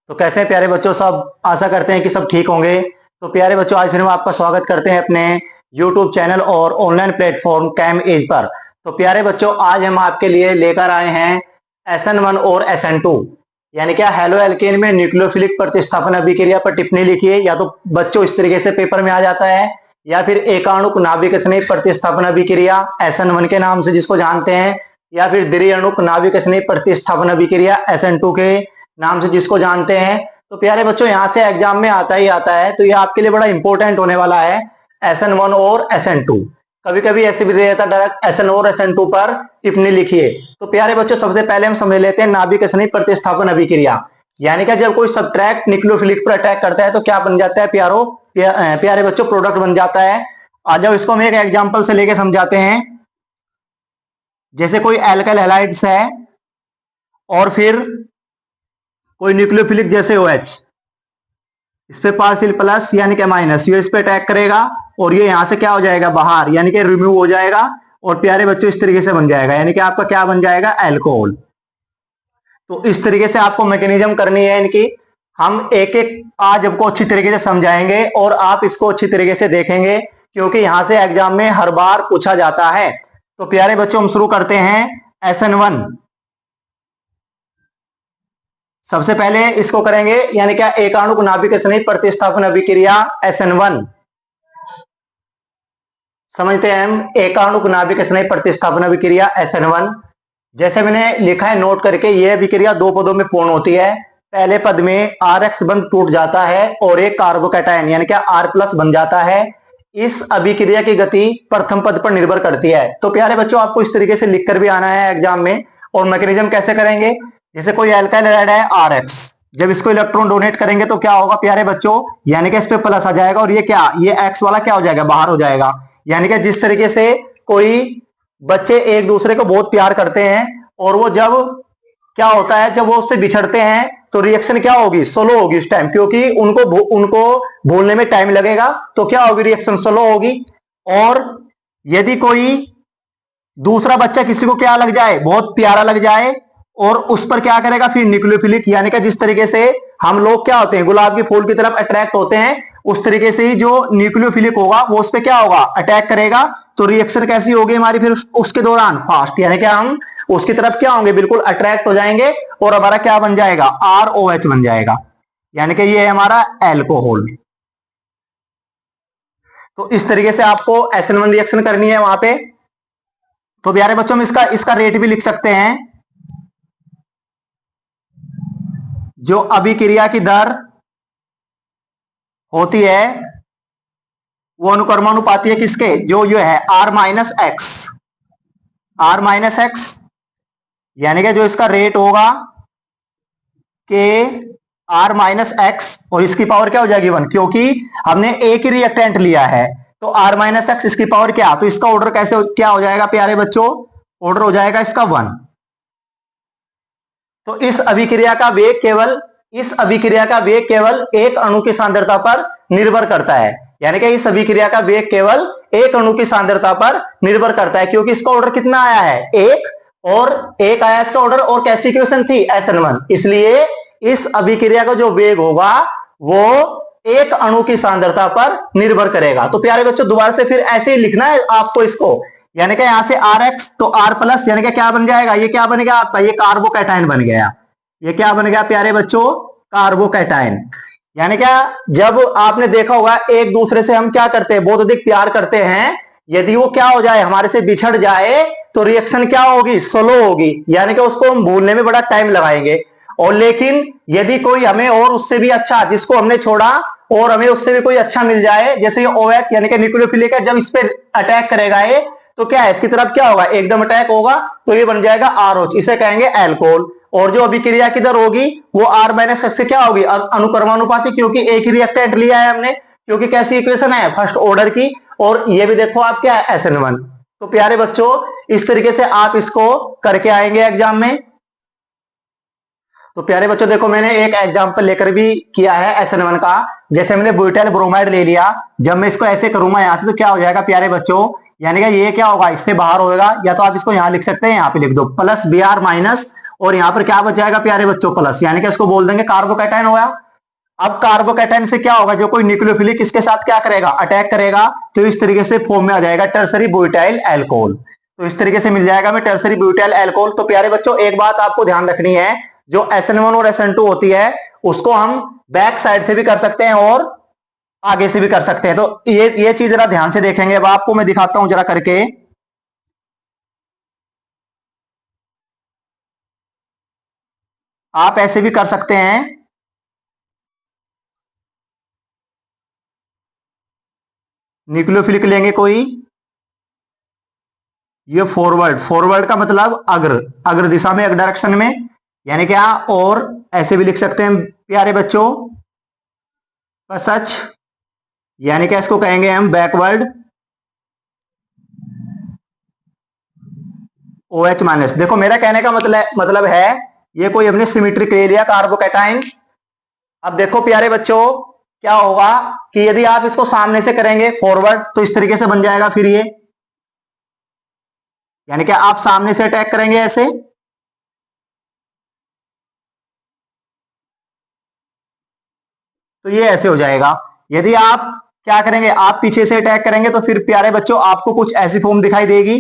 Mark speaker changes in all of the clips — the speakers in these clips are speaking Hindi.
Speaker 1: तो कैसे हैं प्यारे बच्चों सब। आशा करते हैं कि सब ठीक होंगे। तो प्यारे बच्चों आज फिर हम आपका स्वागत करते हैं अपने YouTube चैनल और ऑनलाइन प्लेटफॉर्म कैम एज पर। तो प्यारे बच्चों आज हम आपके लिए लेकर आए हैं SN1 और SN2 यानी क्या हेलो एल्केन में न्यूक्लियोफिलिक प्रतिस्थापन अभिक्रिया पर टिप्पणी लिखिए। या तो बच्चों इस तरीके से पेपर में आ जाता है, या फिर एकाणुक नाभिक स्नेह प्रतिस्थापन अभिक्रिया SN1 के नाम से जिसको जानते हैं, या फिर द्विअणुक नाभिक स्नेह प्रतिस्थापन अभिक्रिया SN2 के नाम से जिसको जानते हैं। तो प्यारे बच्चों यहाँ से एग्जाम में आता ही आता है, तो ये आपके लिए बड़ा इंपॉर्टेंट होने वाला है SN1 और SN2। कभी कभी ऐसे भी दे देता डायरेक्ट SN और SN2 पर टिप्पणी लिखिए। तो प्यारे बच्चों सबसे पहले हम समझ लेते हैं नाभिक स्नेह प्रतिस्थापन अभिक्रिया। यानी कि जब कोई सब्ट्रैक्ट न्यूक्लियोफिलिक पर अटैक करता है तो क्या बन जाता है प्यारे बच्चों, प्रोडक्ट बन जाता है। आज जब इसको हम एक एग्जाम्पल से लेके समझाते हैं। जैसे कोई एल्काइल हैलाइड्स है और फिर कोई न्यूक्लियोफिलिक जैसे OH, इस पे पार्शियल प्लस यानी कि माइनस, ये इस पे अटैक करेगा और ये यहां से क्या हो जाएगा बाहर, यानी कि रिमूव हो जाएगा और प्यारे बच्चों इस तरीके से बन जाएगा, यानी कि आपका क्या बन जाएगा अल्कोहल। तो इस तरीके से आपको मैकेनिज्म करनी है इनकी। हम एक एक आज आपको अच्छी तरीके से समझाएंगे और आप इसको अच्छी तरीके से देखेंगे, क्योंकि यहां से एग्जाम में हर बार पूछा जाता है। तो प्यारे बच्चों हम शुरू करते हैं SN1। सबसे पहले इसको करेंगे यानी क्या एकाणुक नाभिक स्नेह प्रतिस्थापन अभिक्रिया SN1। समझते हैं हम एकाणुक नाभिक स्नेह प्रतिस्थापन अभिक्रिया SN1। जैसे मैंने लिखा है नोट करके, यह अभिक्रिया दो पदों में पूर्ण होती है। पहले पद में RX बंध टूट जाता है और एक कार्बोकैटायन यानी क्या R+ बन जाता है। इस अभिक्रिया की गति प्रथम पद पर निर्भर करती है। तो प्यारे बच्चों आपको इस तरीके से लिखकर भी आना है एग्जाम में। और मैकेनिज्म कैसे करेंगे, जैसे कोई एल्काइल हैलाइड है RX, जब इसको इलेक्ट्रॉन डोनेट करेंगे तो क्या होगा प्यारे बच्चों, यानी कि इस पे प्लस आ जाएगा और ये X वाला क्या हो जाएगा बाहर हो जाएगा। यानी कि जिस तरीके से कोई बच्चे एक दूसरे को बहुत प्यार करते हैं और वो जब क्या होता है, जब वो उससे बिछड़ते हैं तो रिएक्शन क्या होगी, स्लो होगी उस टाइम, क्योंकि उनको भूलने में टाइम लगेगा। तो क्या होगी, रिएक्शन स्लो होगी। और यदि कोई दूसरा बच्चा किसी को क्या लग जाए, बहुत प्यारा लग जाए, और उस पर क्या करेगा फिर न्यूक्लियोफिलिक, यानी कि जिस तरीके से हम लोग क्या होते हैं गुलाब के फूल की तरफ अट्रैक्ट होते हैं, उस तरीके से ही जो न्यूक्लियोफिलिक होगा वो उस पर क्या होगा अटैक करेगा। तो रिएक्शन कैसी होगी हमारी फिर उसके दौरान फास्ट, यानी कि हम उसकी तरफ क्या होंगे बिल्कुल अट्रैक्ट हो जाएंगे और हमारा क्या बन जाएगा ROH बन जाएगा, यानी कि ये है हमारा एल्कोहल। तो इस तरीके से आपको SN1 रिएक्शन करनी है वहां पे। तो प्यारे बच्चों में इसका रेट भी लिख सकते हैं। जो अभिक्रिया की दर होती है वो अनुक्रमानुपाती है किसके, जो ये है R-X, यानी कि जो इसका रेट होगा के R-X और इसकी पावर क्या हो जाएगी 1, क्योंकि हमने एक ही रिएक्टेंट लिया है। तो R-X इसकी पावर क्या, तो इसका ऑर्डर कैसे क्या हो जाएगा प्यारे बच्चों, ऑर्डर हो जाएगा इसका 1। तो इस अभिक्रिया का वेग केवल एक अणु की सांद्रता पर निर्भर करता है, यानी कि इस अभिक्रिया का वेग केवल एक अणु की सांद्रता पर निर्भर करता है, क्योंकि इसका ऑर्डर कितना आया है एक आया इसका ऑर्डर, और कैसी इक्वेशन थी SN1, इसलिए इस अभिक्रिया का जो वेग होगा वो एक अणु की सांद्रता पर निर्भर करेगा। तो प्यारे बच्चों दोबारा से फिर ऐसे ही लिखना है आपको इसको, यानी कि यहां से RX तो R+ यानी कि क्या बन जाएगा, ये क्या बन गया आपका, ये कार्बोकैटायन बन गया। ये क्या बन गया प्यारे बच्चों, कार्बोकैटायन। यानी क्या, जब आपने देखा होगा एक दूसरे से हम क्या करते हैं बहुत अधिक प्यार करते हैं, यदि वो क्या हो जाए हमारे से बिछड़ जाए तो रिएक्शन क्या होगी, स्लो होगी, यानी कि उसको हम भूलने में बड़ा टाइम लगाएंगे। और लेकिन यदि कोई हमें और उससे भी अच्छा, जिसको हमने छोड़ा और हमें उससे भी कोई अच्छा मिल जाए, जैसे ये OH यानी कि न्यूक्लियोफिलिक है, जब इस पे अटैक करेगा ये तो क्या है इसकी तरफ क्या होगा एकदम अटैक होगा, तो ये बन जाएगा ROH, इसे कहेंगे अल्कोहल। और जो अभिक्रिया की दर होगी वो R-X से क्या होगी अनुक्रमानुपाती, क्योंकि एक ही रिएक्टेंट लिया है हमने, क्योंकि कैसी इक्वेशन है फर्स्ट ऑर्डर की। और ये भी देखो आप क्या है SN1। तो प्यारे बच्चों इस तरीके से आप इसको करके आएंगे एग्जाम में। तो प्यारे बच्चों देखो मैंने एक एग्जाम्पल लेकर भी किया है SN1 का। जैसे मैंने ब्यूटाइल ब्रोमाइड ले लिया, जब मैं इसको ऐसे करूंगा यहां से तो क्या हो जाएगा प्यारे बच्चों, यानी कि ये क्या होगा इससे बाहर होगा, या तो आप इसको यहां लिख सकते हैं, यहां पे लिख दो प्लस Br माइनस और यहां पर क्या बच जाएगा प्यारे बच्चों, प्लस, यानी कि इसको बोल देंगे कार्बोकैटायन होगा। अब कार्बोकैटायन से क्या होगा, जो कोई न्यूक्लियोफिलिक इसके साथ क्या करेगा, अटैक करेगा, तो इस तरीके से फॉर्म में आ जाएगा टर्सरी ब्यूटाइल अल्कोहल। तो इस तरीके से मिल जाएगा हमें टर्सरी ब्यूटाइल अल्कोहल। तो प्यारे बच्चों एक बात आपको ध्यान रखनी है, जो SN1 और SN2 होती है उसको हम बैक साइड से भी कर सकते हैं और आगे से भी कर सकते हैं। तो ये चीज जरा ध्यान से देखेंगे। अब आपको मैं दिखाता हूं जरा करके। आप ऐसे भी कर सकते हैं, न्यूक्लियोफिलिक लेंगे कोई, ये फॉरवर्ड, फॉरवर्ड का मतलब अग्र, अग्र दिशा में, अग्र डायरेक्शन में, यानी क्या, और ऐसे भी लिख सकते हैं प्यारे बच्चों सच, यानी क्या इसको कहेंगे हम बैकवर्ड OH माइनस। देखो मेरा कहने का मतलब है ये कोई अपने सिमेट्रिक ले लिया कार्बोकैटाइन। अब देखो प्यारे बच्चों क्या होगा कि यदि आप इसको सामने से करेंगे फॉरवर्ड तो इस तरीके से बन जाएगा, फिर ये, यानी कि आप सामने से अटैक करेंगे ऐसे, तो ये ऐसे हो जाएगा। यदि आप क्या करेंगे, आप पीछे से अटैक करेंगे तो फिर प्यारे बच्चों आपको कुछ ऐसी फॉर्म दिखाई देगी।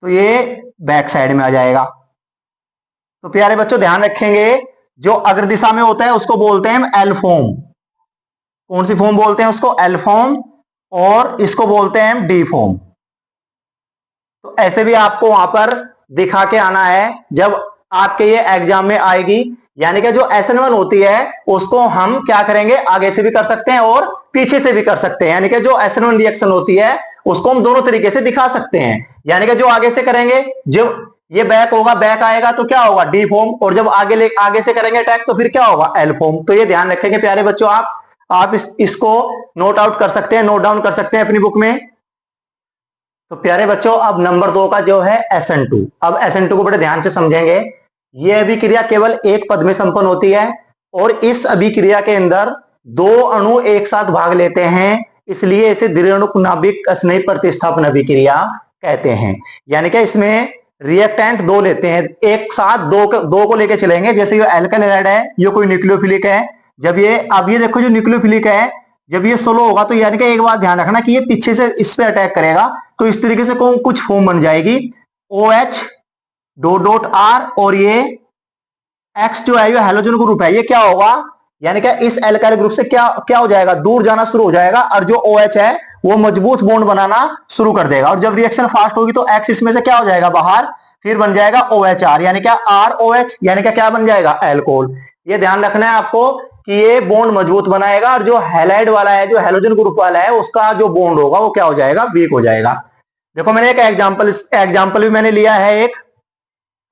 Speaker 1: तो ये बैक साइड में आ जाएगा। तो प्यारे बच्चों ध्यान रखेंगे, जो अग्र दिशा में होता है उसको बोलते हैं हम एल फॉर्म। कौन सी फॉर्म बोलते हैं उसको, एल फॉर्म, और इसको बोलते हैं हम डी फॉर्म। तो ऐसे भी आपको वहां पर दिखा के आना है जब आपके ये एग्जाम में आएगी। यानी कि जो SN1 होती है उसको हम क्या करेंगे, आगे से भी कर सकते हैं और पीछे से भी कर सकते हैं। यानी कि जो SN1 रिएक्शन होती है उसको हम दोनों तरीके से दिखा सकते हैं। यानी कि जो आगे से करेंगे, जब ये बैक होगा, बैक आएगा तो क्या होगा, डी फॉर्म, और जब आगे से करेंगे अटैक तो फिर क्या होगा, एल फॉर्म। तो ये ध्यान रखेंगे प्यारे बच्चों, आप इसको नोट आउट कर सकते हैं, नोट डाउन कर सकते हैं अपनी बुक में। तो प्यारे बच्चों अब नंबर 2 का जो है SN2। अब SN2 को बड़े ध्यान से समझेंगे। यह अभिक्रिया केवल एक पद में संपन्न होती है और इस अभिक्रिया के अंदर दो अणु एक साथ भाग लेते हैं, इसलिए इसे द्विअणुक नाभिक स्नेह प्रतिस्थापन अभिक्रिया कहते हैं। यानी कि इसमें रिएक्टेंट दो लेते हैं एक साथ, दो को लेके चलेंगे। जैसे ये एल्काइल हैलाइड है, ये कोई न्यूक्लियोफिलिक है। जब ये, अब ये देखो जो न्यूक्लियोफिलिक है, जब ये सोलो होगा तो यानी कि एक बात ध्यान रखना कि ये पीछे से इस पे अटैक करेगा, तो इस तरीके से कुछ फॉर्म बन जाएगी OH डॉट डॉट R, और ये X जो है ये हैलोजन ग्रुप है, ये क्या होगा, यानी कि इस एल्काइल ग्रुप से क्या क्या हो जाएगा, दूर जाना शुरू हो जाएगा, और जो OH है वो मजबूत बॉन्ड बनाना शुरू कर देगा। और जब रिएक्शन फास्ट होगी तो X इसमें से क्या हो जाएगा बाहर, फिर बन जाएगा OHR, यानी क्या ROH, यानी क्या बन जाएगा अल्कोहल। ये ध्यान रखना है आपको कि ये बॉन्ड मजबूत बनाएगा, और जो हैलाइड वाला है, जो हैलोजन ग्रुप वाला है, उसका जो बॉन्ड होगा वो क्या हो जाएगा, वीक हो जाएगा। देखो मैंने एक एग्जाम्पल भी मैंने लिया है, एक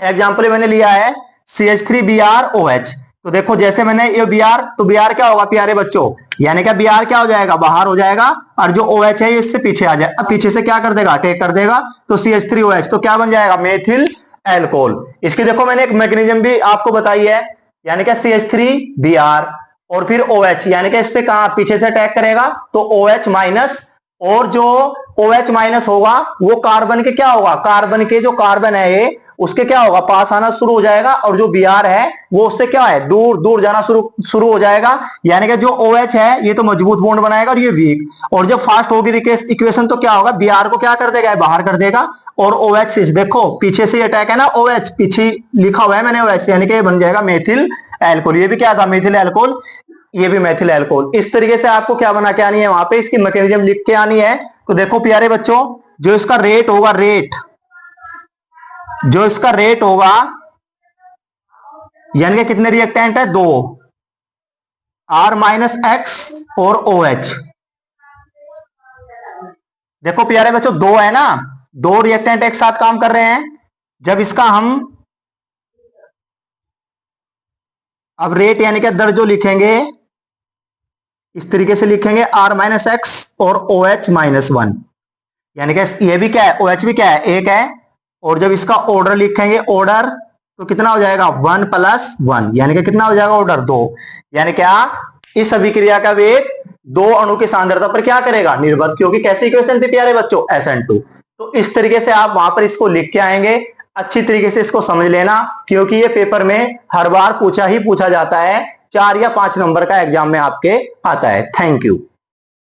Speaker 1: एग्जाम्पल मैंने लिया है CH3BrOH। तो देखो जैसे मैंने ये Br, तो Br क्या होगा प्यारे बच्चों, यानी क्या Br क्या हो जाएगा, बाहर हो जाएगा, और जो OH है ये इससे पीछे आ जाए, पीछे से क्या कर देगा, अटैक कर देगा, तो CH3OH, तो क्या बन जाएगा, मेथिल अल्कोहल। इसकी देखो मैंने एक मैकेनिज्म भी आपको बताई है, यानी क्या CH3Br और फिर OH, यानी कि इससे कहां पीछे से अटैक करेगा तो OH माइनस, और जो OH माइनस होगा वो कार्बन के क्या होगा, कार्बन के जो कार्बन है ये उसके क्या होगा, पास आना शुरू हो जाएगा, और जो Br है वो उससे क्या है, दूर दूर जाना शुरू हो जाएगा। यानी कि जो OH है ये तो मजबूत बॉन्ड बनाएगा और ये वीक, और जब फास्ट होगी इक्वेशन तो क्या होगा, Br को क्या कर देगा, बाहर कर देगा, और OH देखो पीछे से अटैक है ना, OH पीछे लिखा हुआ है मैंने OH, यानी कि बन जाएगा मेथिल अल्कोहल। ये भी क्या था, मेथिल अल्कोहल, ये भी मेथिल अल्कोहल। इस तरीके से आपको क्या बना के आनी है, वहां पे इसकी मैकेनिज्म लिख के आनी है। तो देखो प्यारे बच्चों, जो इसका रेट होगा, जो इसका रेट होगा, यानी कि कितने रिएक्टेंट है, दो, R माइनस एक्स और OH। देखो प्यारे बच्चों दो है ना, दो रिएक्टेंट एक साथ काम कर रहे हैं। जब इसका हम अब रेट यानी कि दर जो लिखेंगे इस तरीके से लिखेंगे, R माइनस एक्स और OH माइनस 1, यानी कि ये भी क्या है, OH भी क्या है, एक है, और जब इसका ऑर्डर लिखेंगे, ऑर्डर तो कितना हो जाएगा, 1 प्लस 1, यानी कि कितना हो जाएगा ऑर्डर 2। यानी क्या, इस अभिक्रिया का वेग दो अणु की सांद्रता पर क्या करेगा, निर्भर, क्योंकि कैसी इक्वेशन थी प्यारे बच्चों, SN2। तो इस तरीके से आप वहां पर इसको लिख के आएंगे। अच्छी तरीके से इसको समझ लेना, क्योंकि ये पेपर में हर बार पूछा ही पूछा जाता है, 4 या 5 नंबर का एग्जाम में आपके आता है। Thank you.